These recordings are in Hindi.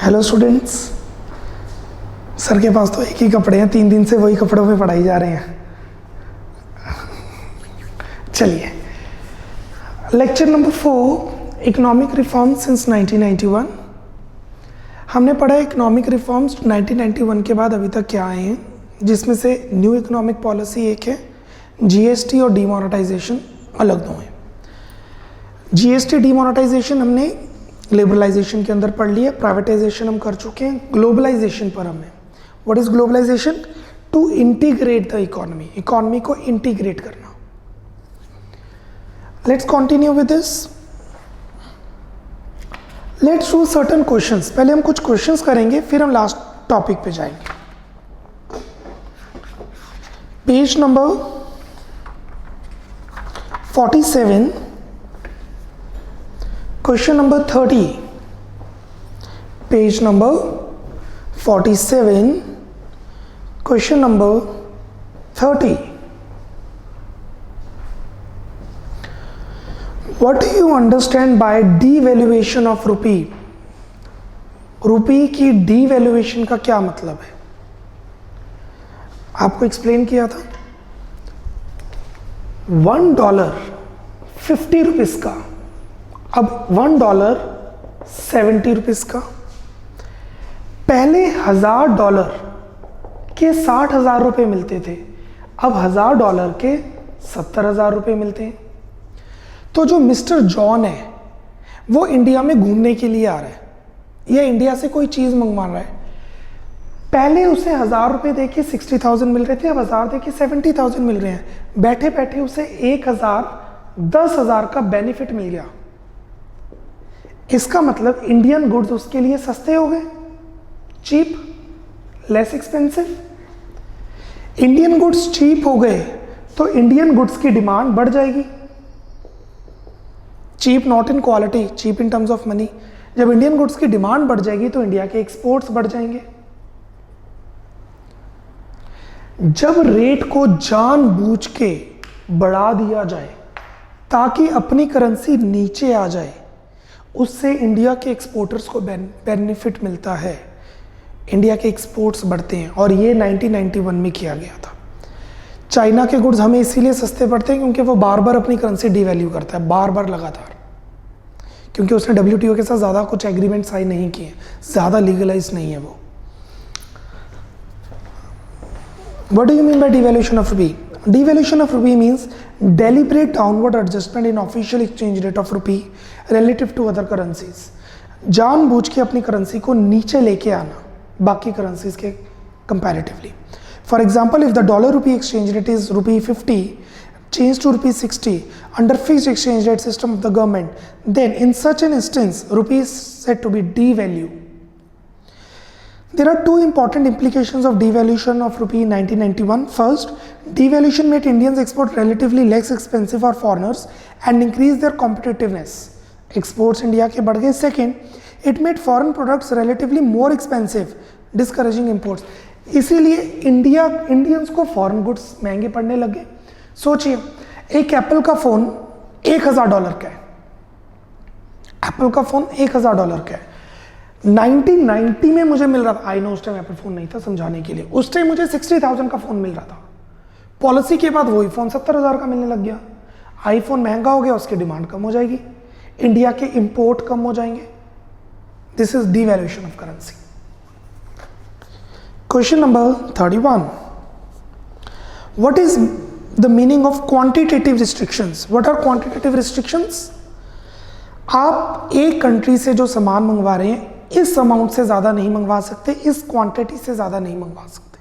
हेलो स्टूडेंट्स, सर के पास तो एक ही कपड़े हैं, 3 दिन से वही कपड़ों पे पढ़ाई जा रहे हैं। चलिए, lecture number 4, economic reform since 1991। हमने पढ़ा इकोनॉमिक रिफॉर्म्स 1991 के बाद अभी तक क्या आए हैं, जिसमें से न्यू इकोनॉमिक पॉलिसी एक है, जीएसटी और डीमोनेटाइजेशन अलग दो हैं। जीएसटी डीमोनेटाइजेशन हमने लिबरलाइजेशन के अंदर पढ़ लिया, प्राइवेटाइजेशन हम कर चुके हैं। ग्लोबलाइजेशन पर हमें, what is globalisation? To integrate the economy, economy को इंटीग्रेट करना। Let's continue with this. Let's do certain questions. पहले हम कुछ क्वेश्चंस करेंगे, फिर हम लास्ट टॉपिक पे जाएंगे। Page number 47, question number 30, page number 47, question number 30। What do you understand by devaluation of rupee? रुपी की डीवैल्यूएशन का क्या मतलब है? आपको एक्सप्लेन किया था। $1 50 रुपीस का, अब $1 70 रुपीस का। पहले $1000 के 60,000 रुपये मिलते थे, अब $1000 के 70,000 रुपये मिलते हैं। तो जो मिस्टर जॉन है वो इंडिया में घूमने के लिए आ रहा है या इंडिया से कोई चीज़ मंगवा रहा है। पहले उसे 1000 रुपये दे के 60,000 मिल रहे थे, अब 1000 दे के 70,000 मिल रहे हैं। बैठे बैठे उसे 10,000 का बेनिफिट मिल गया। इसका मतलब इंडियन गुड्स उसके लिए सस्ते हो गए, cheap, less expensive. Indian goods cheap हो गए तो इंडियन गुड्स की डिमांड बढ़ जाएगी। Cheap not in quality, cheap in terms of money. जब इंडियन गुड्स की डिमांड बढ़ जाएगी तो इंडिया के एक्सपोर्ट्स बढ़ जाएंगे। जब रेट को जानबूझ के बढ़ा दिया जाए ताकि अपनी करेंसी नीचे आ जाए, उससे इंडिया के एक्सपोर्टर्स को बेनिफिट मिलता है, इंडिया के एक्सपोर्ट्स बढ़ते हैं। और ये 1991 में किया गया था। चाइना के गुड्स हमें इसीलिए सस्ते पड़ते हैं क्योंकि वो बार बार अपनी करेंसी डीवैल्यू करता है, बार बार लगातार, क्योंकि उसने WTO के साथ ज़्यादा कुछ एग्रीमेंट साइन नहीं किए, ज़्यादा लीगलाइज नहीं है वो। What do you mean by devaluation of rupee? Devaluation of rupee means deliberate downward adjustment in official exchange rate of rupee relative to other currencies. जानबूझ के अपनी करेंसी को नीचे लेके आना बाकी करेंसीज के comparatively. For example, if the dollar-rupee exchange rate is ₹50, changed to ₹60 under fixed exchange rate system of the government, then in such an instance, rupee is said to be devalued. There are two important implications of devaluation of rupee in 1991. First, devaluation made Indians export relatively less expensive for foreigners and increase their competitiveness. Exports India के बढ़ गए. Second, it made foreign products relatively more expensive, discouraging imports. इसीलिए इंडियंस को फॉरेन गुड्स महंगे पड़ने लगे। सोचिए, एक एप्पल का फ़ोन $1000 का है। एप्पल का फ़ोन $1000 का है। 1990 में मुझे मिल रहा था, आई नो उस टाइम एप्पल फ़ोन नहीं था, समझाने के लिए, उस टाइम मुझे 60,000 का फ़ोन मिल रहा था। पॉलिसी के बाद वही फ़ोन 70,000 का मिलने लग गया। आईफोन महंगा हो गया, उसकी डिमांड कम हो जाएगी, इंडिया के इंपोर्ट कम हो जाएंगे। This is devaluation of currency. Question number 31. What is the meaning of quantitative restrictions? What are quantitative restrictions? आप एक कंट्री से जो सामान मंगवा रहे हैं, इस अमाउंट से ज़्यादा नहीं मंगवा सकते, इस क्वांटिटी से ज़्यादा नहीं मंगवा सकते।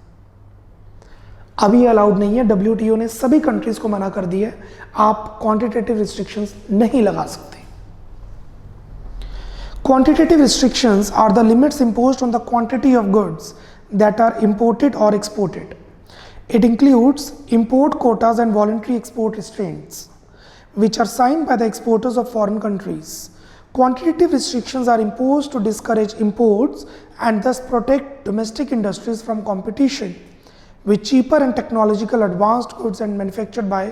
अभी अलाउड नहीं है, WTO ने सभी कंट्रीज को मना कर दिया है, आप क्वांटिटेटिव रिस्ट्रिक्शंस नहीं लगा सकते। Quantitative restrictions are the limits imposed on the quantity of goods that are imported or exported. It includes import quotas and voluntary export restraints, which are signed by the exporters of foreign countries. Quantitative restrictions are imposed to discourage imports and thus protect domestic industries from competition with cheaper and technological advanced goods and manufactured by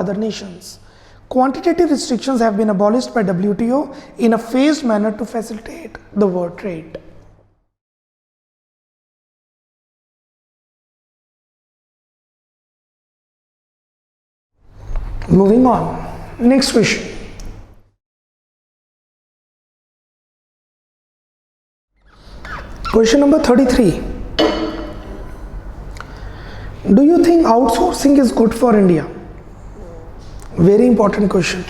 other nations. Quantitative restrictions have been abolished by WTO in a phased manner to facilitate the world trade. Moving on. Next question. Question number 33. Do you think outsourcing is good for India? Very important question.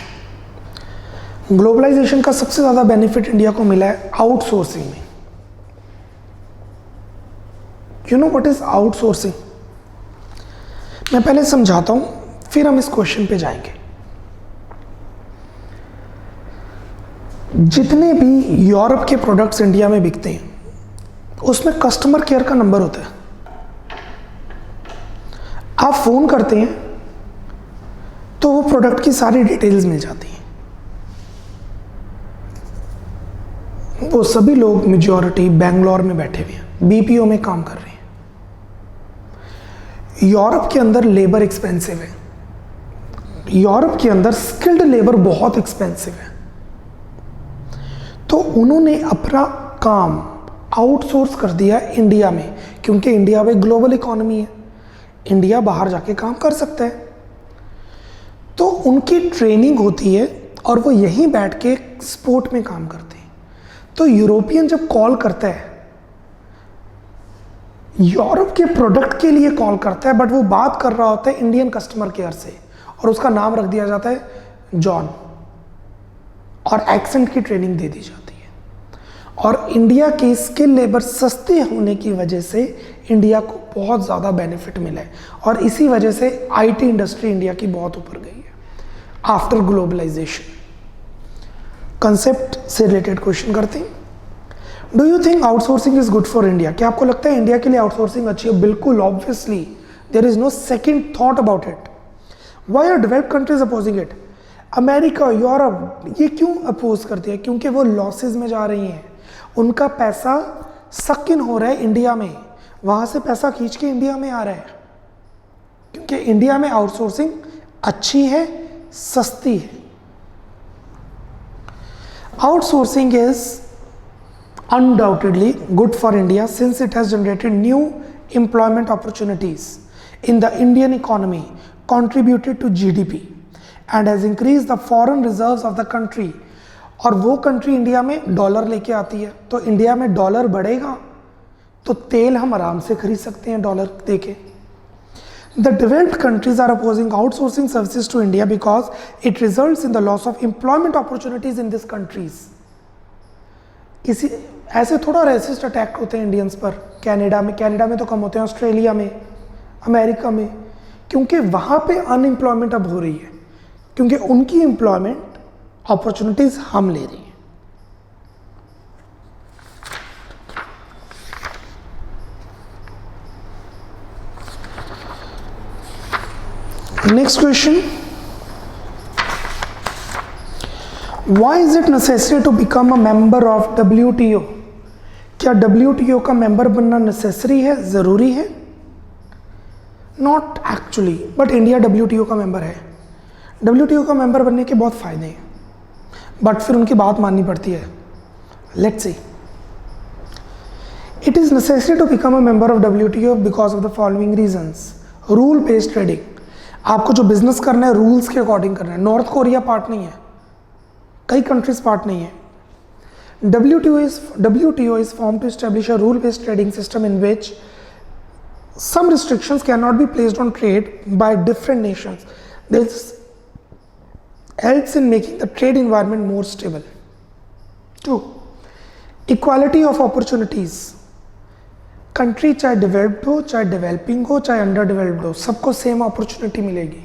Globalisation का सबसे ज़्यादा बेनिफिट इंडिया को मिला है आउटसोर्सिंग में. You know what is outsourcing? मैं पहले समझाता हूं, फिर हम इस क्वेश्चन पे जाएंगे. जितने भी यूरोप के प्रोडक्ट्स इंडिया में बिकते हैं उसमें कस्टमर केयर का नंबर होता है. आप फोन करते हैं तो वो प्रोडक्ट की सारी डिटेल्स मिल जाती हैं. वो सभी लोग मेजॉरिटी बेंगलोर में बैठे हुए हैं, बीपीओ में काम कर रहे हैं. यूरोप के अंदर लेबर एक्सपेंसिव है. यूरोप के अंदर स्किल्ड लेबर बहुत एक्सपेंसिव है. तो उन्होंने अपना काम आउटसोर्स कर दिया इंडिया में, क्योंकि इंडिया में ग्लोबल इकोनॉमी है, इंडिया बाहर जाके काम कर सकता है. तो उनकी ट्रेनिंग होती है और वो यहीं बैठ के स्पोर्ट में काम करते हैं. तो यूरोपियन जब कॉल करता है, यूरोप के प्रोडक्ट के लिए कॉल करता है, बट वो बात कर रहा होता है इंडियन कस्टमर केयर से, और उसका नाम रख दिया जाता है जॉन, और एक्सेंट की ट्रेनिंग दे दी जाती है. और इंडिया की स्किल लेबर सस्ते होने की वजह से इंडिया को बहुत ज़्यादा बेनिफिट मिला है, और इसी वजह से आईटी इंडस्ट्री इंडिया की बहुत ऊपर गई है आफ्टर ग्लोबलाइजेशन. कंसेप्ट से रिलेटेड क्वेश्चन करते हैं. Do you think outsourcing is good for India? क्या आपको लगता है इंडिया के लिए आउटसोर्सिंग अच्छी है? बिल्कुल, obviously, there is no second thought about it. Why are developed countries opposing it? America, Europe, ये क्यों अपोज करती है? क्योंकि वो लॉसेज में जा रही हैं. उनका पैसा सक इन हो रहा है इंडिया में, वहाँ से पैसा खींच के इंडिया में आ रहा है, क्योंकि इंडिया में आउटसोर्सिंग अच्छी है, सस्ती है. Outsourcing is undoubtedly good for India since it has generated new employment opportunities in the Indian economy, contributed to GDP, and has increased the foreign reserves of the country. और वो कंट्री इंडिया में डॉलर लेके आती है, तो इंडिया में डॉलर बढ़ेगा तो तेल हम आराम से खरीद सकते हैं डॉलर देके. The developed countries are opposing outsourcing services to India because it results in the loss of employment opportunities in these countries. इसी ऐसे थोड़ा रेसिस्ट अटैक होते हैं इंडियंस पर. कनाडा में तो कम होते हैं, ऑस्ट्रेलिया में, अमेरिका में, क्योंकि वहाँ पे अनएम्प्लॉयमेंट अब हो रही है, क्योंकि उनकी एम्प्लॉयमेंट अपॉर्चुनिटीज हम ले रही हैं. Next question. Why is it necessary to become a member of WTO? क्या WTO का मेंबर बनना नेसेसरी है, ज़रूरी है? Not actually, but India WTO का मेंबर है. WTO का मेंबर बनने के बहुत फ़ायदे हैं, बट फिर उनकी बात माननी पड़ती है. Let's see. It is necessary to become a member of WTO because of the following reasons. Rule based trading. आपको जो बिजनेस करना है रूल्स के अकॉर्डिंग करना है. नॉर्थ कोरिया पार्ट नहीं है, कई कंट्रीज पार्ट नहीं है. WTO is formed to establish a rule-based trading system in which some restrictions cannot be placed on trade by different nations. This helps in making the trade environment more stable. 2. Equality of opportunities. Country चाहे डेवलप्ड हो, चाहे डेवलपिंग हो, चाहे अंडर डेवलप्ड हो, सबको सेम अपॉर्चुनिटी मिलेगी.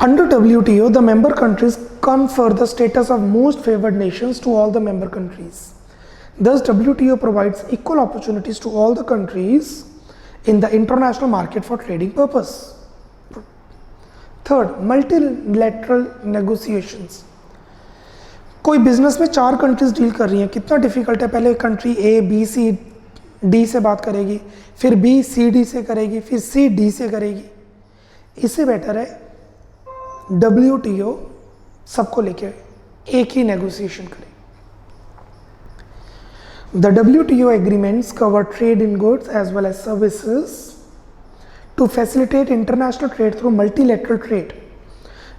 Under WTO, the member countries confer the status of most favored nations to all the member countries. Thus, WTO provides equal opportunities to all the countries in the international market for trading purpose. Third, multilateral negotiations. कोई बिजनेस में 4 कंट्रीज डील कर रही हैं, कितना डिफिकल्ट है. पहले country A, B, C, D से बात करेगी, फिर B, C, D से करेगी, फिर C, D से करेगी. इससे बेटर है WTO सबको लेके एक ही नेगोशिएशन करे. The WTO agreements cover trade in goods as well as services, to facilitate international trade through multilateral trade.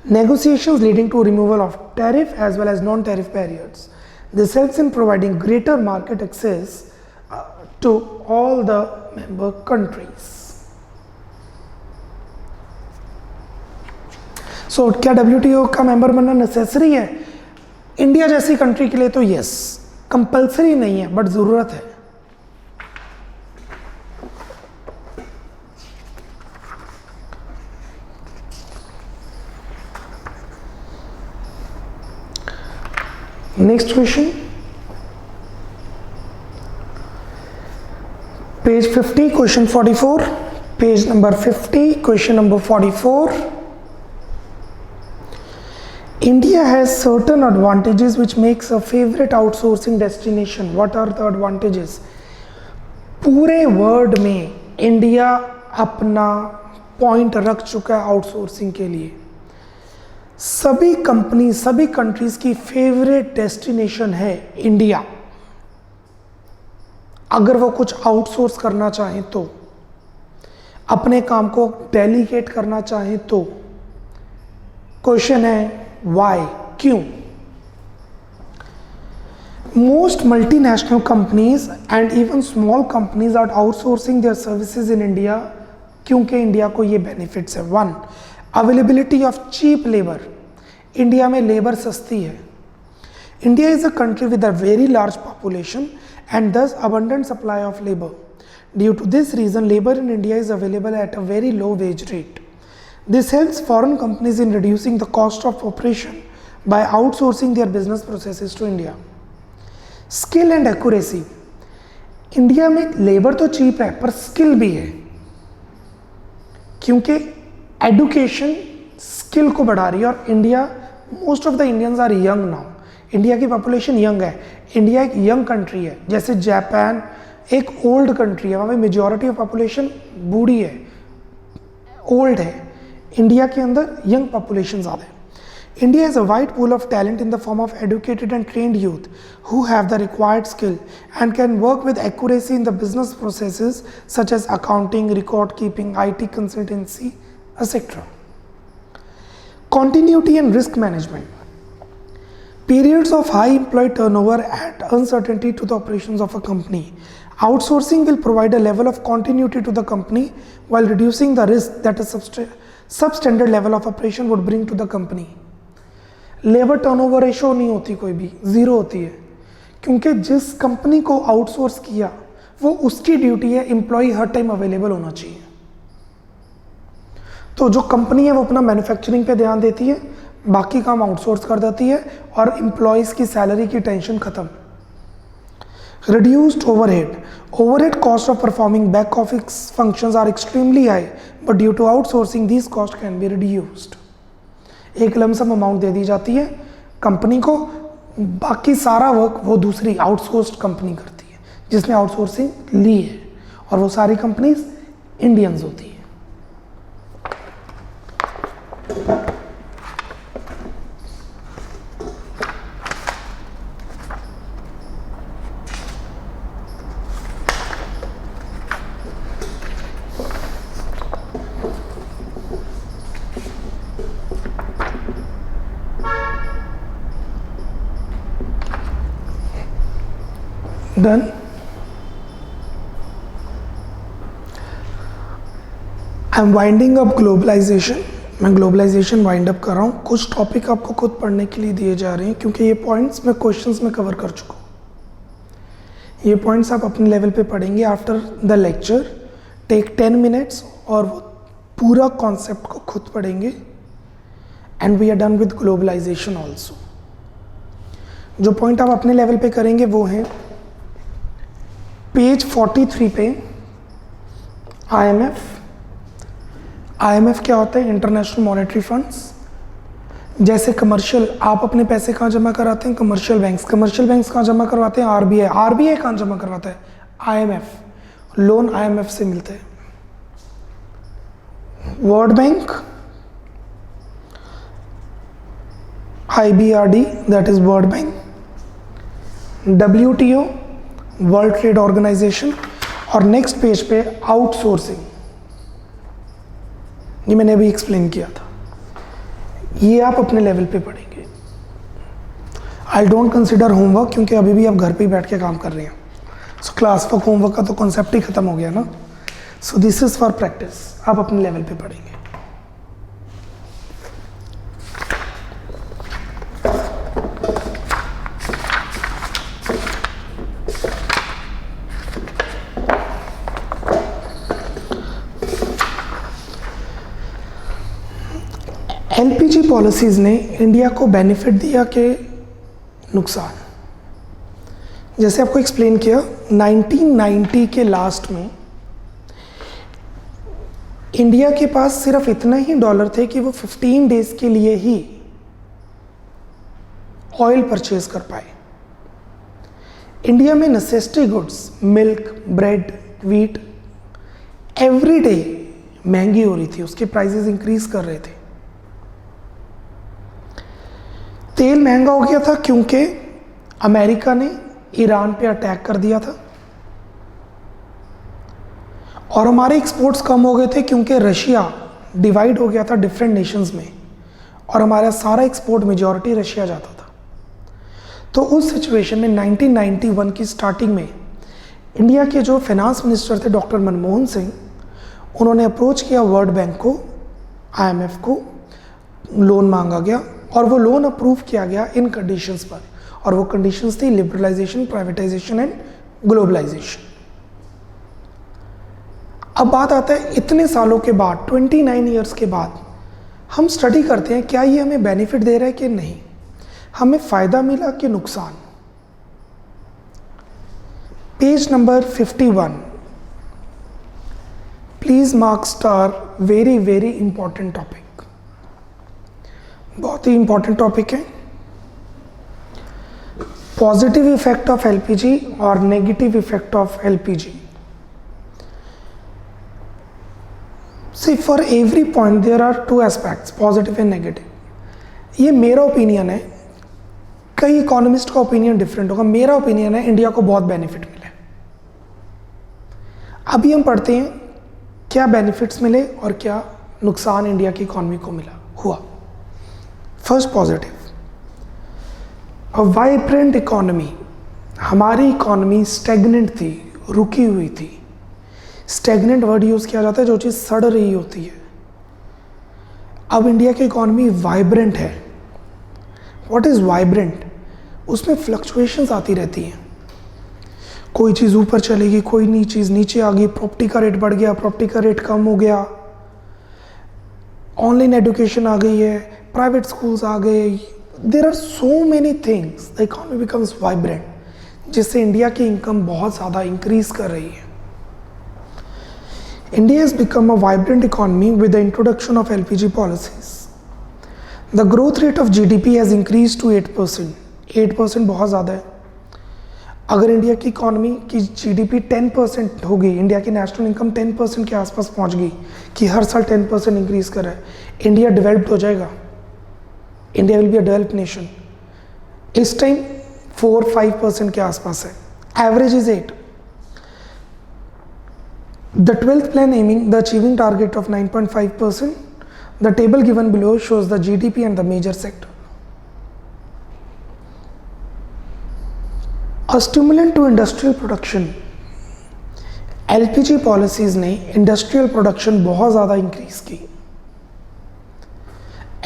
Negotiations leading to removal of tariff as well as non-tariff barriers. This helps in providing greater market access to all the member countries. So क्या WTO का मेंबर बनना नेसेसरी है? इंडिया जैसी कंट्री के लिए तो यस, कंपल्सरी नहीं है बट ज़रूरत है. Next question, page 50, question 44, page number 50, question number 44. India has certain advantages which makes a favorite outsourcing destination. What are the advantages? पूरे वर्ल्ड में इंडिया अपना पॉइंट रख चुका है आउटसोर्सिंग के लिए. सभी कंपनी, सभी कंट्रीज की फेवरेट डेस्टिनेशन है इंडिया. अगर वो कुछ आउटसोर्स करना चाहें तो, अपने काम को डेलीगेट करना चाहें तो. क्वेश्चन है वाई, क्यों? Most multinational companies and even small companies are outsourcing their services in India. क्योंकि इंडिया को ये बेनिफिट्स है. 1, availability of cheap labour. India में लेबर सस्ती है. India is a country with a very large population and thus abundant supply of labour. Due to this reason labour in India is available at a very low wage rate. This helps foreign companies in reducing the cost of operation by outsourcing their business processes to India. Skill and accuracy. India में लेबर तो चीप है पर स्किल भी है, क्योंकि एडुकेशन स्किल को बढ़ा रही है. और India, most of the Indians are young now. India की पॉपुलेशन यंग है. इंडिया एक यंग कंट्री है. जैसे जापान एक ओल्ड कंट्री है, वहाँ पे मेजॉरिटी ऑफ पॉपुलेशन बूढ़ी है, ओल्ड है. इंडिया के अंदर यंग पॉपुलेशन ज़्यादा है. India is a wide pool of talent in the form of educated and trained youth who have the required skill and can work with accuracy in the business processes such as accounting, record keeping, IT consultancy, etcetera. Continuity and risk management. Periods of high employee turnover add uncertainty to the operations of a company. Outsourcing will provide a level of continuity to the company while reducing the risk that a substandard level of operation would bring to the company. Labour turnover ratio नहीं होती, कोई भी ज़ीरो होती है, क्योंकि जिस कंपनी को आउटसोर्स किया वो उसकी ड्यूटी है एम्प्लॉय हर टाइम अवेलेबल होना चाहिए. तो जो कंपनी है वो अपना मैन्युफैक्चरिंग पे ध्यान देती है, बाकी काम आउटसोर्स कर देती है और एम्प्लॉयज़ की सैलरी की टेंशन ख़त्म. Reduced overhead. Overhead cost of performing back office functions are extremely high, but due to outsourcing, these costs can be reduced. एक लमसम अमाउंट दे दी जाती है कंपनी को, बाकी सारा वर्क वो दूसरी आउटसोर्स्ड कंपनी करती है जिसने आउटसोर्सिंग ली है, और वो सारी कंपनीज इंडियंस होती है. Done. I am winding up globalisation. मैं ग्लोबलाइजेशन वाइंड अप कर रहा हूँ. कुछ टॉपिक आपको खुद पढ़ने के लिए दिए जा रहे हैं क्योंकि ये पॉइंट्स मैं क्वेश्चंस में कवर कर चुका हूँ. ये पॉइंट्स आप अपने लेवल पे पढ़ेंगे after the lecture. Take 10 minutes और वो पूरा कॉन्सेप्ट को खुद पढ़ेंगे. And we are done with globalisation also. जो पॉइंट आप अपने लेवल पे करेंगे वो हैं पेज 43 पे IMF. IMF क्या होता है? International monetary funds. जैसे कमर्शियल, आप अपने पैसे कहाँ जमा कराते हैं? Commercial banks. कमर्शियल बैंक्स कहाँ जमा करवाते हैं? RBI. RBI कहाँ जमा करवाता है? IMF. लोन IMF से मिलते हैं. World bank, IBRD that is world bank. WTO world trade organisation. और नेक्स्ट पेज पे आउटसोर्सिंग. ये मैंने अभी एक्सप्लेन किया था, ये आप अपने लेवल पे पढ़ेंगे। आई डोंट कंसिडर होमवर्क, क्योंकि अभी भी आप घर पे ही बैठ के काम कर रहे हैं। सो क्लास वर्क होमवर्क का तो कॉन्सेप्ट ही खत्म हो गया ना। सो दिस इज फॉर प्रैक्टिस, आप अपने लेवल पे पढ़ेंगे। एलपीजी पॉलिसीज़ ने इंडिया को बेनिफिट दिया कि नुकसान? जैसे आपको एक्सप्लेन किया, 1990 के लास्ट में इंडिया के पास सिर्फ इतना ही डॉलर थे कि वो 15 डेज के लिए ही ऑयल परचेज कर पाए। इंडिया में necessity goods, milk, bread, wheat every day महंगी हो रही थी, उसके प्राइसेस इंक्रीज कर रहे थे। तेल महंगा हो गया था क्योंकि अमेरिका ने ईरान पे अटैक कर दिया था, और हमारे एक्सपोर्ट्स कम हो गए थे क्योंकि रशिया डिवाइड हो गया था डिफरेंट नेशंस में, और हमारा सारा एक्सपोर्ट मेजॉरिटी रशिया जाता था। तो उस सिचुएशन में 1991 की स्टार्टिंग में इंडिया के जो फाइनेंस मिनिस्टर थे डॉक्टर मनमोहन सिंह, उन्होंने अप्रोच किया वर्ल्ड बैंक को, IMF को, लोन मांगा गया और वो लोन अप्रूव किया गया इन कंडीशंस पर, और वो कंडीशंस थी लिबरलाइजेशन, प्राइवेटाइजेशन एंड ग्लोबलाइजेशन। अब बात आता है इतने सालों के बाद, 29 ईयर्स के बाद हम स्टडी करते हैं क्या ये हमें बेनिफिट दे रहा है कि नहीं, हमें फ़ायदा मिला कि नुकसान। Page number 51, please mark star, very very important topic, बहुत ही इंपॉर्टेंट टॉपिक है। पॉजिटिव इफेक्ट ऑफ एलपीजी और negative effect of LPG. See for every point there are two aspects, positive and negative. ये मेरा ओपिनियन है, कई इकोनॉमिस्ट का ओपिनियन डिफरेंट होगा। मेरा ओपिनियन है इंडिया को बहुत बेनिफिट मिले। अभी हम पढ़ते हैं क्या बेनिफिट्स मिले और क्या नुकसान इंडिया की इकोनॉमी को मिला हुआ। फर्स्ट पॉजिटिव, अ वाइब्रेंट इकोनॉमी। हमारी इकोनॉमी स्टेगनेंट थी, रुकी हुई थी। स्टेगनेंट वर्ड यूज़ किया जाता है जो चीज़ सड़ रही होती है। अब इंडिया की इकोनॉमी वाइब्रेंट है। What is vibrant? उसमें फ्लक्चुएशंस आती रहती हैं, कोई चीज़ ऊपर चलेगी, कोई नई चीज़ नीचे आ गई, प्रॉपर्टी का रेट बढ़ गया, प्रॉपर्टी का रेट कम हो गया, ऑनलाइन एजुकेशन आ गई है, प्राइवेट स्कूल्स आ गए, there are so many things, the economy becomes vibrant, जिससे इंडिया की इनकम बहुत ज़्यादा इंक्रीज कर रही है। India has become a vibrant economy with the introduction of LPG policies. The growth rate of GDP has increased to 8%. 8% बहुत ज़्यादा है। अगर इंडिया की इकोनॉमी की GDP 10% होगी, इंडिया की नेशनल इनकम 10% के आसपास पहुंच गई, कि हर साल 10% इंक्रीज कर रहा है, इंडिया डेवलप्ड हो जाएगा। India will be a developed nation. इस टाइम 4-5% के आसपास है, average is 8। The 12th plan aiming the achieving target of 9.5%. The table given below shows the GDP and the major sector. A stimulant to industrial production. LPG policies ने industrial production बहुत ज़्यादा increase की।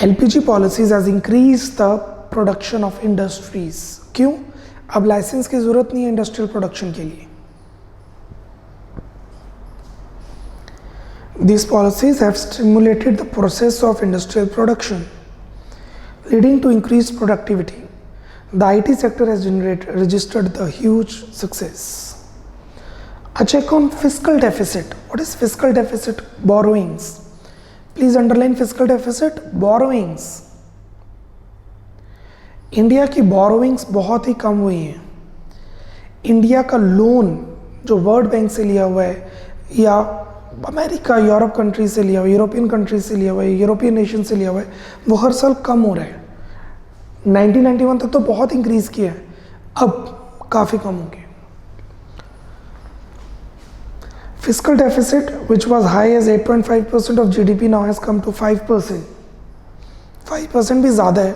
LPG policies has increased the production of industries. क्यों? अब लाइसेंस की ज़रूरत नहीं है इंडस्ट्रियल प्रोडक्शन के लिए। These policies have stimulated the process of industrial production, leading to increased productivity. The IT sector has registered the huge success. A check on fiscal deficit. What is fiscal deficit? Borrowings. Please underline fiscal deficit, borrowings. India की borrowings बहुत ही कम हुई हैं। इंडिया का लोन जो वर्ल्ड बैंक से लिया हुआ है, या अमेरिका, यूरोप कंट्री से लिया हुआ है, यूरोपियन कंट्री से लिया हुआ है, यूरोपियन नेशन से लिया हुआ है, वो हर साल कम हो रहा है। 1991 तक तो बहुत इंक्रीज किया है, अब काफ़ी कम हो गया। Fiscal deficit, which was high as 8.5% of GDP, now has come to 5%. 5% भी ज़्यादा है,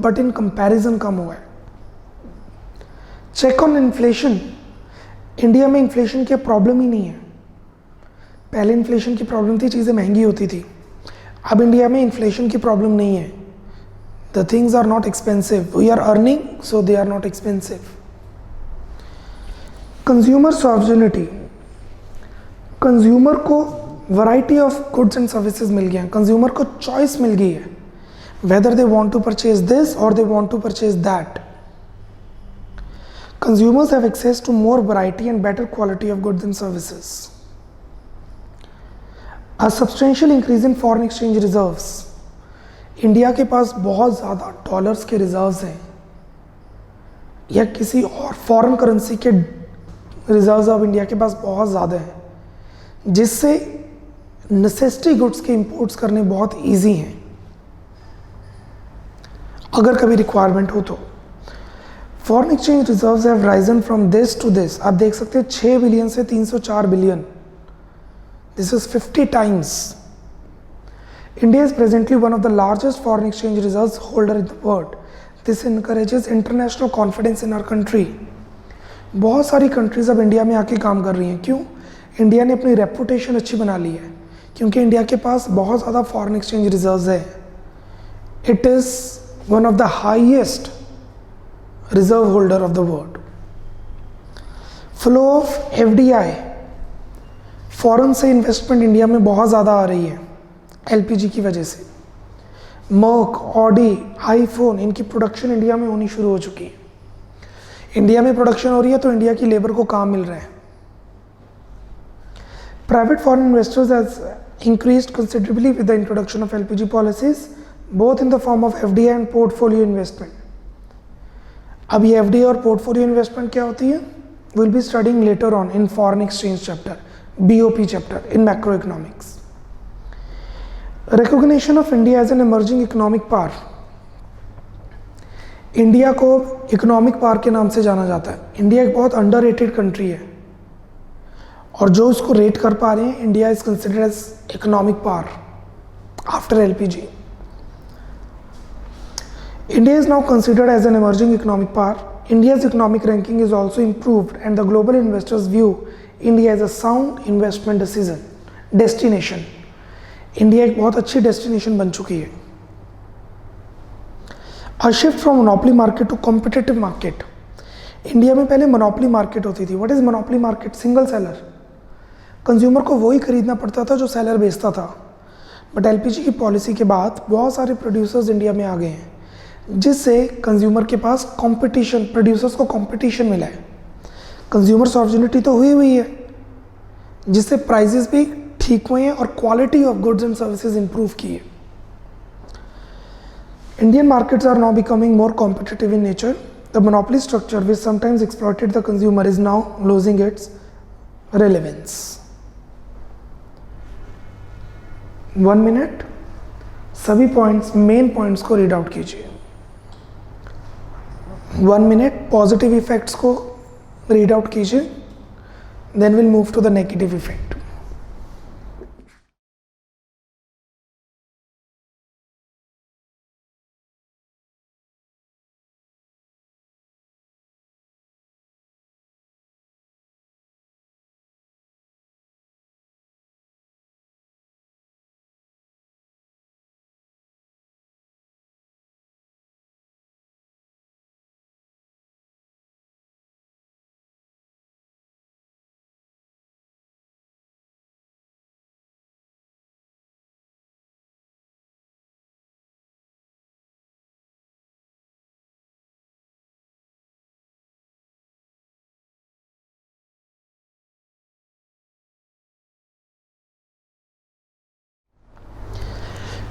but in comparison कम हुआ है. Check on inflation. इंडिया में इन्फ्लेशन की प्रॉब्लम ही नहीं है. पहले इन्फ्लेशन की प्रॉब्लम थी, चीज़ें महंगी होती थी. अब इंडिया में इन्फ्लेशन की प्रॉब्लम नहीं है. The things are not expensive. We are earning, so they are not expensive. Consumer sovereignty. Consumer को variety of goods and services मिल गए हैं. कंज्यूमर को चॉइस मिल गई है, whether they want to purchase this और they want to purchase that. Consumers have access to more variety and better quality of goods and services. A substantial increase in foreign exchange reserves. India के पास बहुत ज़्यादा डॉलर्स के रिजर्व्स हैं या किसी और फॉरेन करेंसी के रिजर्व्स अब इंडिया के पास बहुत ज़्यादा हैं, जिससे नेसेसिटी गुड्स के इंपोर्ट्स करने बहुत इजी हैं अगर कभी रिक्वायरमेंट हो तो. Foreign exchange reserves have risen from this to this. आप देख सकते हैं 6 बिलियन से 304 billion. This is 50 times. India is presently one of the largest foreign exchange reserves holder in the world. This encourages international confidence in our country. बहुत सारी कंट्रीज अब इंडिया में आके काम कर रही हैं. क्यों? इंडिया ने अपनी रेपुटेशन अच्छी बना ली है, क्योंकि इंडिया के पास बहुत ज़्यादा फॉरेन एक्सचेंज रिजर्व्स है. It is one of the highest reserve holder of the world. Flow of FDI, foreign से इन्वेस्टमेंट इंडिया में बहुत ज़्यादा आ रही है LPG की वजह से. मर्क, ऑडी, आईफोन, इनकी प्रोडक्शन इंडिया में होनी शुरू हो चुकी है. इंडिया में प्रोडक्शन हो रही है तो इंडिया की लेबर को काम मिल रहा है. Private foreign investors has increased considerably with the introduction of LPG policies, both in the form of FDI and portfolio investment. अब ये FDI और पोर्टफोलियो इन्वेस्टमेंट क्या होती है, will be studying later on in foreign exchange chapter, BOP chapter in macro economics. Recognition of India as an emerging economic power. India को इकोनॉमिक पावर के नाम से जाना जाता है. इंडिया एक बहुत अंडररेटेड कंट्री है और जो इसको रेट कर पा रहे हैं, India is considered as economic power after LPG. India is now considered as an emerging economic power. India's economic ranking is also improved and the global investors view India as a sound investment destination. India एक बहुत अच्छी डेस्टिनेशन बन चुकी है. A shift from monopoly market to competitive market. India में पहले मोनोपोली मार्केट होती थी. What is monopoly market? Single seller. Consumer को वही खरीदना पड़ता था जो सेलर बेचता था. बट LPG की पॉलिसी के बाद बहुत सारे प्रोड्यूसर्स इंडिया में आ गए हैं, जिससे कंज्यूमर के पास कंपटीशन, प्रोड्यूसर्स को कंपटीशन मिला है. कंज्यूमर सॉवरेनिटी तो हुई है, जिससे प्राइजेस भी ठीक हुए हैं और quality of goods and services improve की है. Indian markets are now becoming more competitive in nature. The monopoly structure which sometimes exploited the consumer is now losing its relevance. 1 minute, सभी पॉइंट्स, मेन पॉइंट्स को रीड आउट कीजिए. 1 मिनट पॉजिटिव इफेक्ट्स को रीड आउट कीजिए, then will move to the negative effect.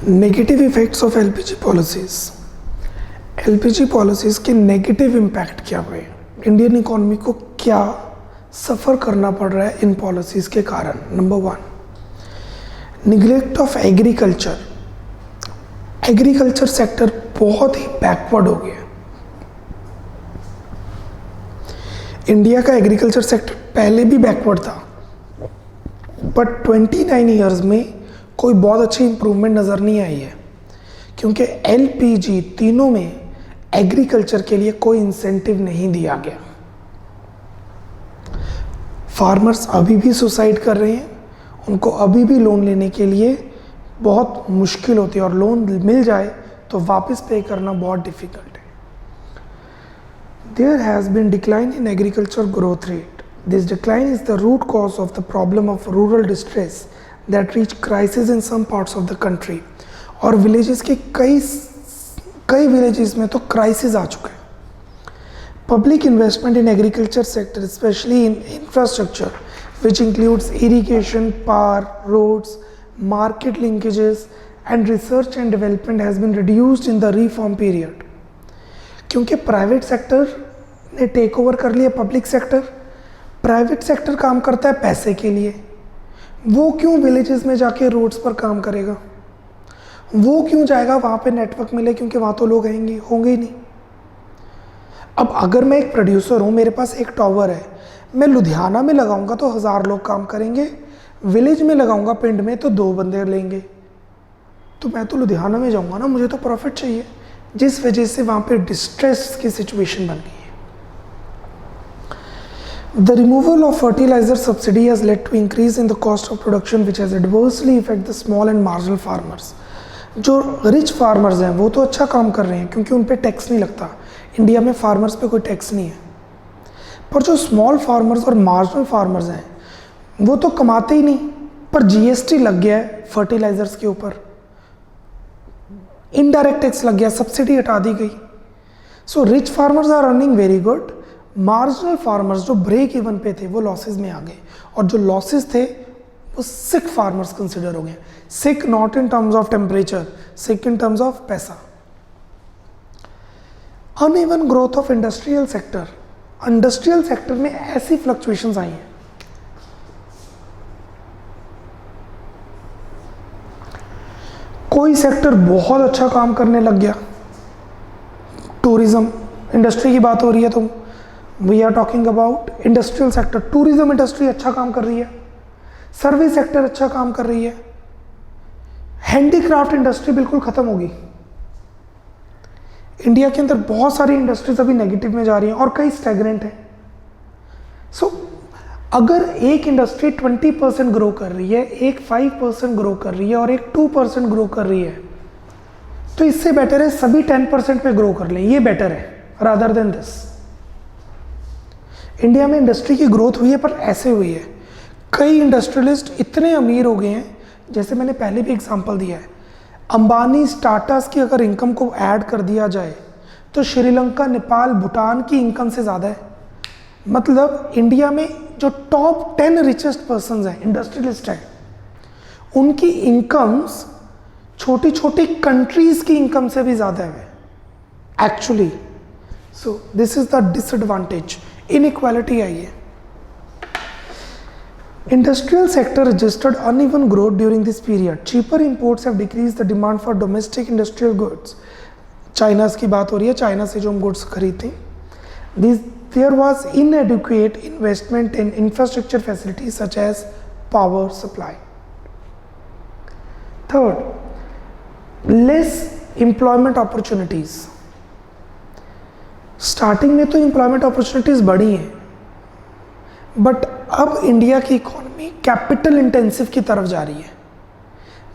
Negative effects of LPG policies. LPG policies के नेगेटिव इम्पैक्ट क्या हुए, इंडियन इकोनॉमी को क्या सफ़र करना पड़ रहा है इन पॉलिसीज़ के कारण. Number 1, neglect of agriculture. Agriculture sector बहुत ही बैकवर्ड हो गया. इंडिया का एग्रीकल्चर सेक्टर पहले भी बैकवर्ड था, बट 29 ईयर्स में कोई बहुत अच्छी इम्प्रूवमेंट नज़र नहीं आई है, क्योंकि LPG तीनों में एग्रीकल्चर के लिए कोई इंसेंटिव नहीं दिया गया। फार्मर्स अभी भी सुसाइड कर रहे हैं, उनको अभी भी लोन लेने के लिए बहुत मुश्किल होती है, और लोन मिल जाए तो वापस पे करना बहुत डिफिकल्ट है। There has been decline in agriculture growth rate. This decline is the root cause of the problem of rural distress that reach crisis in some parts of the country. और villages के कई villages में तो crisis आ चुका है। Public investment in agriculture sector, especially in infrastructure, which includes irrigation, power, roads, market linkages, and research and development, has been reduced in the reform period. क्योंकि प्राइवेट सेक्टर ने टेक ओवर कर लिया पब्लिक सेक्टर। प्राइवेट सेक्टर काम करता है पैसे के लिए, वो क्यों विलेजेस में जाके रोड्स पर काम करेगा? वो क्यों जाएगा वहाँ पे नेटवर्क मिले, क्योंकि वहाँ तो लोग होंगे ही नहीं। अब अगर मैं एक प्रोड्यूसर हूँ, मेरे पास एक टावर है, मैं लुधियाना में लगाऊंगा तो 1000 लोग काम करेंगे, विलेज में लगाऊंगा पिंड में तो 2 बंदे लेंगे, तो मैं तो लुधियाना में जाऊंगा ना, मुझे तो प्रॉफिट चाहिए। जिस वजह से वहाँ पे डिस्ट्रेस की सिचुएशन बन गई है। The removal of fertilizer subsidy has led to increase in the cost of production, which has adversely affected the small and marginal farmers. जो रिच फार्मर्स हैं वो तो अच्छा काम कर रहे हैं, क्योंकि उन पे टैक्स नहीं लगता। इंडिया में फार्मर्स पे कोई टैक्स नहीं है, पर जो स्मॉल फार्मर्स और मार्जिनल फार्मर्स हैं वो तो कमाते ही नहीं, पर GST लग गया है फर्टिलाइजर्स के ऊपर, इनडायरेक्ट टैक्स लग गया, सब्सिडी हटा दी गई। So rich farmers are earning very good, marginal farmers जो ब्रेक इवन पे थे वो लॉसेस में आ गए, और जो लॉसेस थे वो सिक फार्मर्स कंसिडर हो गए। Sick not in terms of temperature, sick in terms of पैसा। Uneven growth of industrial sector, industrial sector में ऐसी फ्लक्चुएशंस आई हैं। कोई सेक्टर बहुत अच्छा काम करने लग गया, टूरिज्म इंडस्ट्री की बात हो रही है तो we are talking about industrial sector. Tourism industry अच्छा काम कर रही है, सर्विस सेक्टर अच्छा काम कर रही है, हैंडीक्राफ्ट इंडस्ट्री बिल्कुल खत्म होगी। इंडिया के अंदर बहुत सारी इंडस्ट्रीज अभी नेगेटिव में जा रही हैं और कई स्टैग्नेंट हैं। सो अगर एक इंडस्ट्री 20% ग्रो कर रही है, एक 5% ग्रो कर रही है और एक 2% ग्रो कर रही है, तो इससे बेटर है सभी 10% पे ग्रो कर लें, ये बेटर है रादर देन दिस। इंडिया में इंडस्ट्री की ग्रोथ हुई है, पर ऐसे हुई है, कई इंडस्ट्रियलिस्ट इतने अमीर हो गए हैं, जैसे मैंने पहले भी एग्जांपल दिया है, अंबानी टाटास की अगर इनकम को ऐड कर दिया जाए तो श्रीलंका, नेपाल, भूटान की इनकम से ज़्यादा है। मतलब इंडिया में जो टॉप 10 रिचेस्ट पर्सन्स हैं, इंडस्ट्रियलिस्ट हैं, उनकी इनकम्स छोटी छोटी कंट्रीज की इनकम से भी ज़्यादा है actually. So this is the disadvantage, inequality आई है। Industrial sector registered uneven growth during this period. Cheaper imports have decreased the demand for domestic industrial goods. China की बात हो रही है, चाइना से जो हम गुड्स खरीदते हैं। There was inadequate investment in infrastructure facilities such as power supply. Third, less employment opportunities. Starting में तो एम्प्लॉयमेंट अपॉर्चुनिटीज़ बढ़ी हैं, बट अब इंडिया की इकोनॉमी कैपिटल इंटेंसिव की तरफ जा रही है,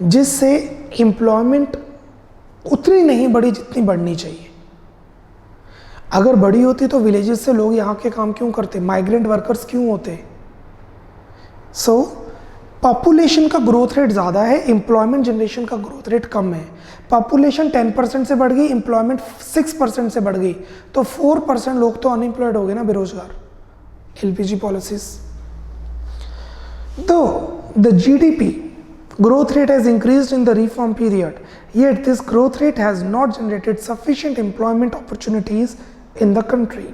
जिससे एम्प्लॉयमेंट उतनी नहीं बढ़ी जितनी बढ़नी चाहिए। अगर बड़ी होती तो विलेजेस से लोग यहाँ के काम क्यों करते, माइग्रेंट वर्कर्स क्यों होते। सो पॉपुलेशन का ग्रोथ रेट ज़्यादा है, एम्प्लॉयमेंट जनरेशन का ग्रोथ रेट कम है। पॉपुलेशन 10% से बढ़ गई, एम्प्लॉयमेंट 6% से बढ़ गई, तो 4% लोग तो अनएम्प्लॉयड हो गए ना, बेरोजगार। LPG policies. Though the GDP growth rate has increased in the reform period, yet this growth rate has not generated sufficient employment opportunities in the country.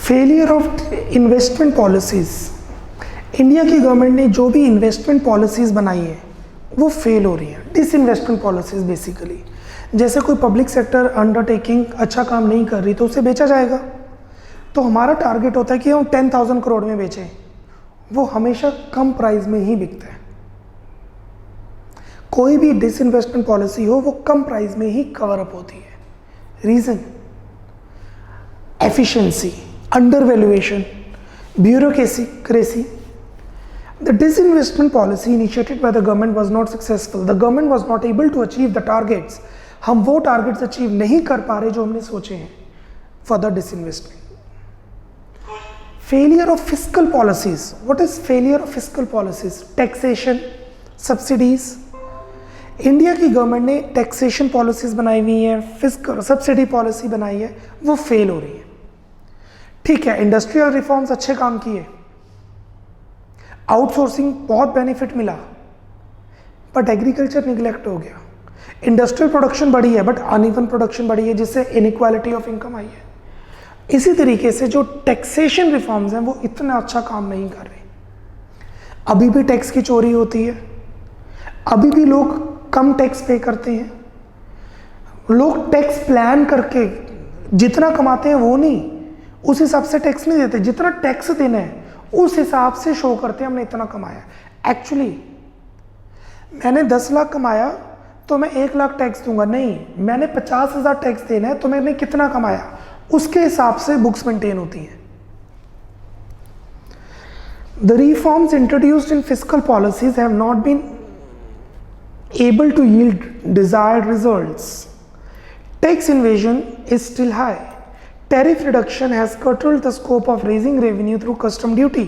Failure of investment policies. India की गवर्नमेंट ने जो भी इन्वेस्टमेंट पॉलिसीज़ बनाई है वो फेल हो रही हैं, डिसइन्वेस्टमेंट पॉलिसीज़ बेसिकली। जैसे कोई पब्लिक सेक्टर अंडरटेकिंग अच्छा काम नहीं कर रही तो उसे बेचा जाएगा, तो हमारा टारगेट होता है कि हम 10,000 करोड़ में बेचें, वो हमेशा कम प्राइस में ही बिकता है। कोई भी डिसइन्वेस्टमेंट पॉलिसी हो वो कम प्राइस में ही कवर अप होती है। Reason, efficiency, undervaluation, bureaucracy. The disinvestment policy initiated by the government was not successful. The government was not able to achieve the targets. हम वो टारगेट्स अचीव नहीं कर पा रहे जो हमने सोचे हैं for the disinvestment. Failure of fiscal policies. What is failure of fiscal policies? Taxation, subsidies. India की गवर्नमेंट ने टैक्सेशन पॉलिसीज बनाई हुई है, फिस्कल सब्सिडी पॉलिसी बनाई है, वो फेल हो रही है। ठीक है, इंडस्ट्रियल रिफॉर्म्स अच्छे काम किए, आउटसोर्सिंग बहुत बेनिफिट मिला, बट एग्रीकल्चर निगलेक्ट हो गया। इंडस्ट्रियल प्रोडक्शन बढ़ी है बट अनइवन प्रोडक्शन बढ़ी है, जिससे इनइक्वालिटी ऑफ इनकम आई है। इसी तरीके से जो टैक्सेशन रिफॉर्म्स हैं वो इतना अच्छा काम नहीं कर रहे। अभी भी टैक्स की चोरी होती है, अभी भी लोग कम टैक्स पे करते हैं, लोग टैक्स प्लान करके जितना कमाते हैं वो नहीं, उस हिसाब से टैक्स नहीं देते, जितना टैक्स देना है उस हिसाब से शो करते हैं हमने इतना कमाया। एक्चुअली मैंने 10 लाख कमाया तो मैं 1 लाख टैक्स दूंगा, नहीं, मैंने 50,000 टैक्स देना है तो मैंने कितना कमाया उसके हिसाब से बुक्स मेंटेन होती हैं। The reforms introduced in fiscal policies have not been able to yield desired results. Tax evasion is still high. Tariff reduction has curtailed the scope of raising revenue through custom duty.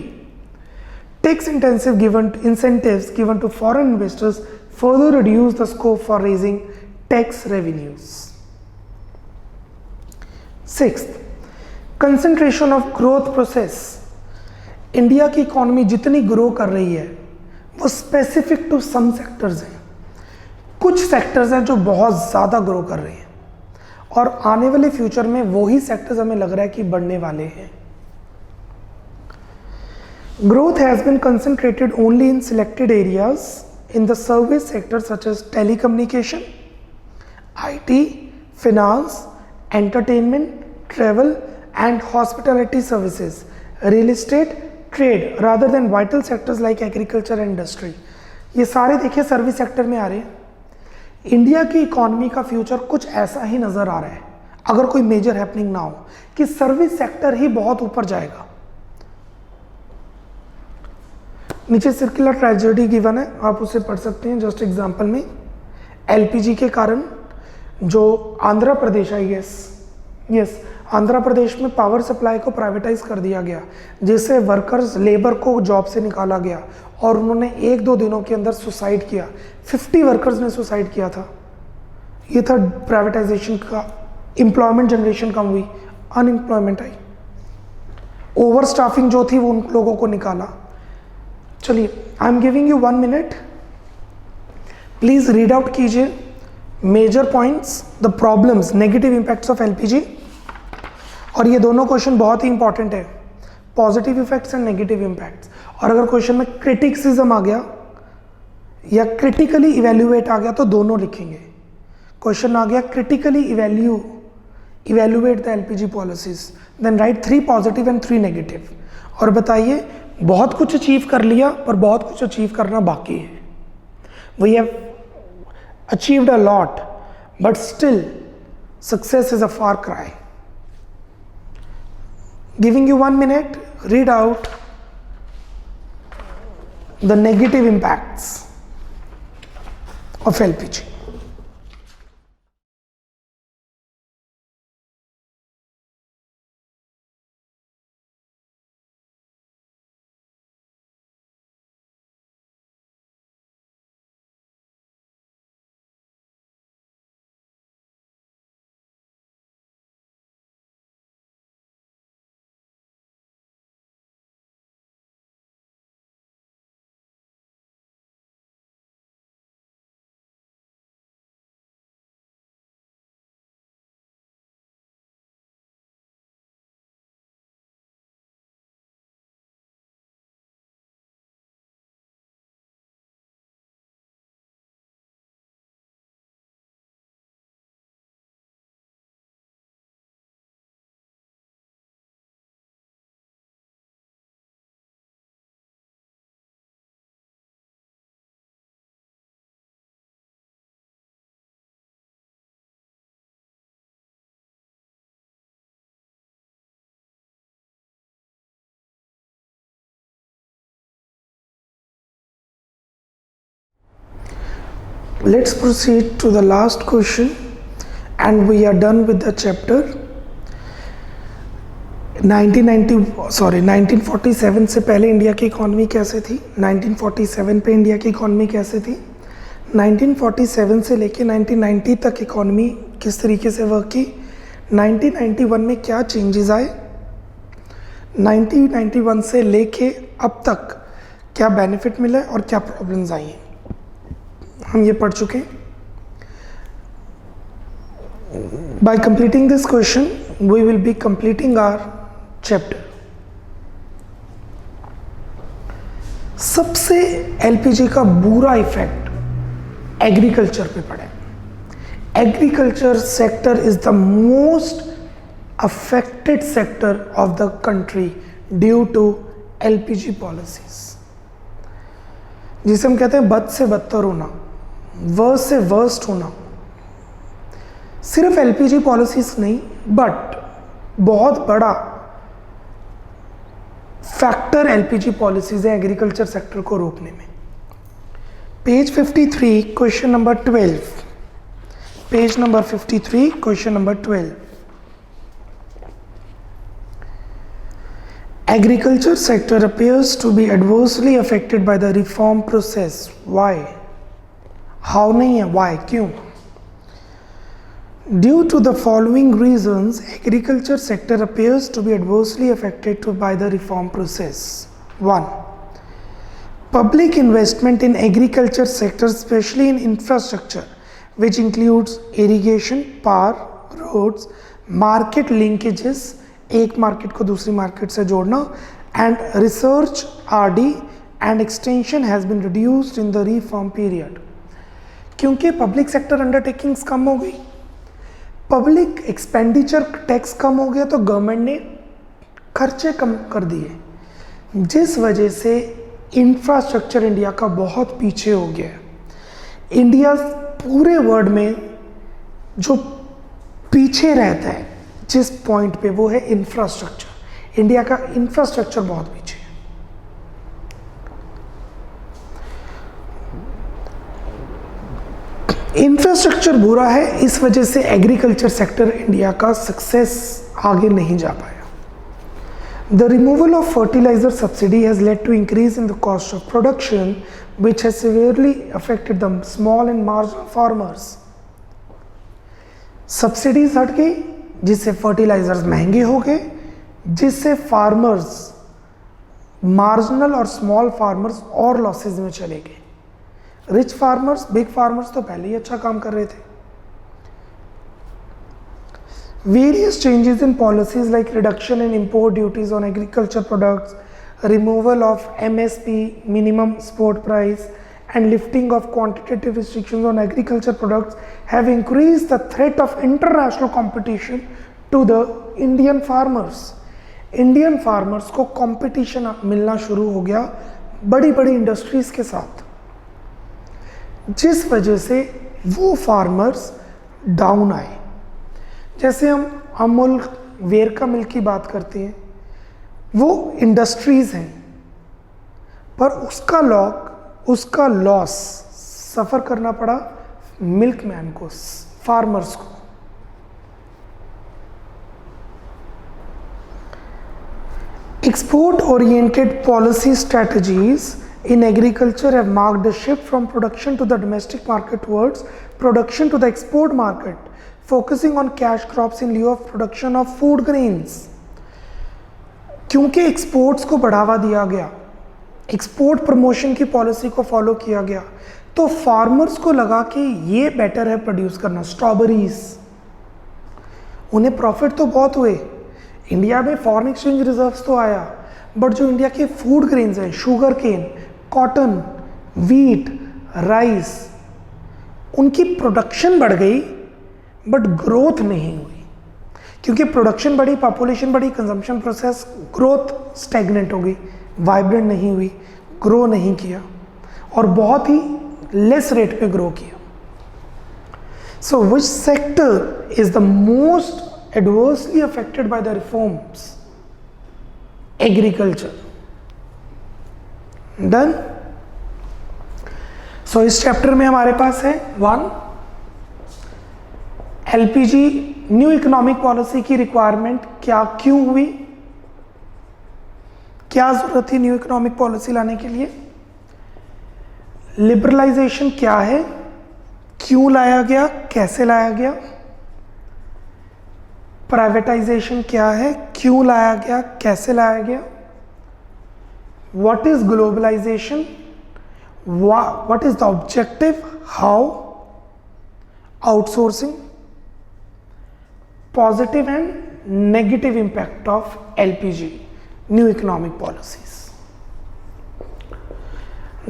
Tax-intensive incentives given to foreign investors further reduce the scope for raising tax revenues. Sixth, concentration of growth process. India की इकोनॉमी जितनी ग्रो कर रही है वो स्पेसिफिक टू सम सेक्टर्स हैं। कुछ सेक्टर्स हैं जो बहुत ज़्यादा ग्रो कर रहे हैं और आने वाले फ्यूचर में वही सेक्टर्स हमें लग रहा है कि बढ़ने वाले हैं। Growth has been concentrated only in selected areas in the service sector such as telecommunication, IT, finance, entertainment, travel and hospitality services, real estate, trade rather than vital sectors like agriculture and industry. ये सारे देखिए सर्विस सेक्टर में आ रहे हैं। इंडिया की इकोनॉमी का फ्यूचर कुछ ऐसा ही नज़र आ रहा है, अगर कोई मेजर हैपनिंग ना हो, कि सर्विस सेक्टर ही बहुत ऊपर जाएगा। नीचे सर्कुलर ट्रेजेडी गिवन है, आप उसे पढ़ सकते हैं जस्ट एग्जांपल में। LPG के कारण जो आंध्र प्रदेश है, यस आंध्र प्रदेश में पावर सप्लाई को प्राइवेटाइज कर दिया गया, जिससे वर्कर्स लेबर को जॉब से निकाला गया और उन्होंने 1-2 दिनों के अंदर सुसाइड किया। 50 वर्कर्स ने सुसाइड किया था। ये था प्राइवेटाइजेशन का। एम्प्लॉयमेंट जनरेशन कम हुई, अनएम्प्लॉयमेंट आई, ओवर स्टाफिंग जो थी वो उन लोगों को निकाला। चलिए, I am giving you 1 minute, please read out कीजिए major points, the problems, negative impacts of LPG। और ये दोनों क्वेश्चन बहुत ही इंपॉर्टेंट है, positive effects and negative impacts. और अगर क्वेश्चन में क्रिटिसिज्म आ गया या क्रिटिकली इवेल्युएट आ गया तो दोनों लिखेंगे। क्वेश्चन आ गया critically evaluate the LPG policies, then write 3 positive and 3 negative. और बताइए, बहुत कुछ अचीव कर लिया पर बहुत कुछ अचीव करना बाकी है। We have achieved a lot, but still success is a far cry. Giving you 1 minute, read out the negative impacts of LPG. Let's proceed to the last question and we are done with the chapter. 1947 से पहले इंडिया की इकॉनमी कैसे थी, 1947 पे इंडिया की इकॉनमी कैसे थी, 1947 से लेके 1990 तक इकॉनमी किस तरीके से वर्क की, 1991 में क्या चेंजेस आए, 1991 से लेके अब तक क्या बेनिफिट मिला और क्या प्रॉब्लम्स आई हैं, हम ये पढ़ चुके हैं. By completing this question, we will be completing our chapter. सबसे एलपीजी का बुरा इफेक्ट एग्रीकल्चर पे पड़ा है. Agriculture sector is the most affected sector of the country due to LPG policies, जिसे हम कहते हैं बद से बदतर होना, वर्स्ट से वर्स्ट होना. सिर्फ एलपीजी पॉलिसीज नहीं, बट बहुत बड़ा फैक्टर एलपीजी पॉलिसीज है एग्रीकल्चर सेक्टर को रोकने में. Page 53 question number 12, page number 53 question number 12. Agriculture sector appears to be adversely affected by the reform process. Why? How नहीं है, why, क्यों? Due to the following reasons, agriculture sector appears to be adversely affected by the reform process. 1. Public investment in agriculture sector, especially in infrastructure, which includes irrigation, power, roads, market linkages, एक मार्केट को दूसरी मार्केट से जोड़ना, and research RD and extension has been reduced in the reform period. क्योंकि पब्लिक सेक्टर अंडरटेकिंग्स कम हो गई, पब्लिक एक्सपेंडिचर टैक्स कम हो गया, तो गवर्नमेंट ने खर्चे कम कर दिए, जिस वजह से इंफ्रास्ट्रक्चर इंडिया का बहुत पीछे हो गया. इंडिया पूरे वर्ल्ड में जो पीछे रहता है जिस पॉइंट पे, वो है इंफ्रास्ट्रक्चर. इंडिया का इंफ्रास्ट्रक्चर बहुत पीछे है. इंफ्रास्ट्रक्चर बुरा है, इस वजह से एग्रीकल्चर सेक्टर इंडिया का सक्सेस आगे नहीं जा पाया. The removal of fertiliser subsidy has led to increase in the cost of production which has severely affected the small and marginal farmers. Subsidies हट गई, जिससे फर्टिलाइजर्स महंगे हो गए, जिससे फार्मर्स, मार्जिनल और स्मॉल फार्मर्स और लॉसेज में चले गए. रिच फार्मर्स, बिग फार्मर्स तो पहले ही अच्छा काम कर रहे थे. Various changes in policies like reduction in import duties on agriculture products, removal of MSP minimum support price, and lifting of quantitative restrictions on agriculture products have increased the threat of international competition to the Indian farmers. Indian farmers को competition मिलना शुरू हो गया बड़ी बड़ी इंडस्ट्रीज के साथ, जिस वजह से वो फार्मर्स डाउन आए. जैसे हम अमूल वेरका मिल्क की बात करते हैं, वो इंडस्ट्रीज हैं, पर उसका लॉस सफ़र करना पड़ा मिल्कमैन को, फार्मर्स को. Export oriented policy strategies in agriculture have marked a shift from production to the domestic market towards production to the export market, focusing on cash crops in lieu of production of food grains. क्योंकि एक्सपोर्ट्स को बढ़ावा दिया गया, एक्सपोर्ट प्रमोशन की पॉलिसी को फॉलो किया गया, तो फार्मर्स को लगा कि ये बेटर है प्रोड्यूस करना. स्ट्रॉबेरीज, उन्हें प्रॉफिट तो बहुत हुए, इंडिया में फॉरेन एक्सचेंज रिजर्व्स तो आया, बट जो इंडिया के फूड ग्रेन्स हैं, sugarcane, cotton, wheat, rice, उनकी प्रोडक्शन बढ़ गई बट ग्रोथ नहीं हुई. क्योंकि प्रोडक्शन बढ़ी, पॉपुलेशन बढ़ी, कंजम्पशन प्रोसेस, ग्रोथ स्टैग्नेंट हो गई, वाइब्रेंट नहीं हुई, ग्रो नहीं किया, और बहुत ही लेस रेट पे ग्रो किया. So which sector is the most adversely affected by the reforms? Agriculture. Done. So इस चैप्टर में हमारे पास है 1 एलपीजी न्यू इकोनॉमिक पॉलिसी की रिक्वायरमेंट क्या क्यों हुई, क्या जरूरत थी न्यू इकोनॉमिक पॉलिसी लाने के लिए, लिबरलाइजेशन क्या है, क्यों लाया गया, कैसे लाया गया, प्राइवेटाइजेशन क्या है, क्यों लाया गया, कैसे लाया गया, what is globalisation, what is the objective, how, outsourcing, positive and negative impact of LPG new economic policies.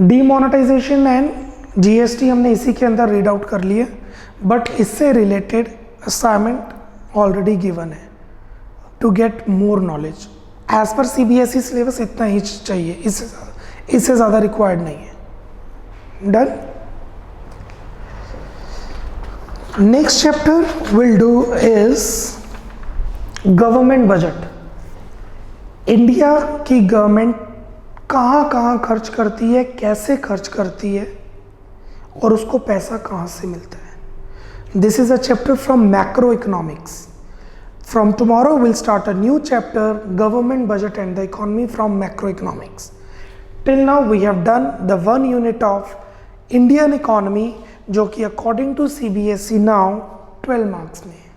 Demonetisation and GST हमने इसी के अंदर रीड आउट कर लिए, बट इससे रिलेटेड असाइनमेंट ऑलरेडी गिवन है to get more knowledge. As per CBSE syllabus इतना ही चाहिए, इससे ज़्यादा रिक्वायर्ड नहीं है। Done. Next chapter will do is government budget. India की गवर्नमेंट कहाँ कहाँ खर्च करती है, कैसे खर्च करती है और उसको पैसा कहाँ से मिलता है। This is a chapter from macro economics. From tomorrow we'll start a new chapter, government budget and the economy from macroeconomics. Till now we have done the 1 unit of Indian economy जो कि according to CBSE now 12 marks में है।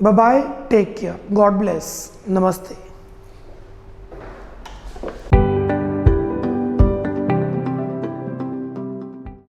Bye bye, take care, God bless, नमस्ते।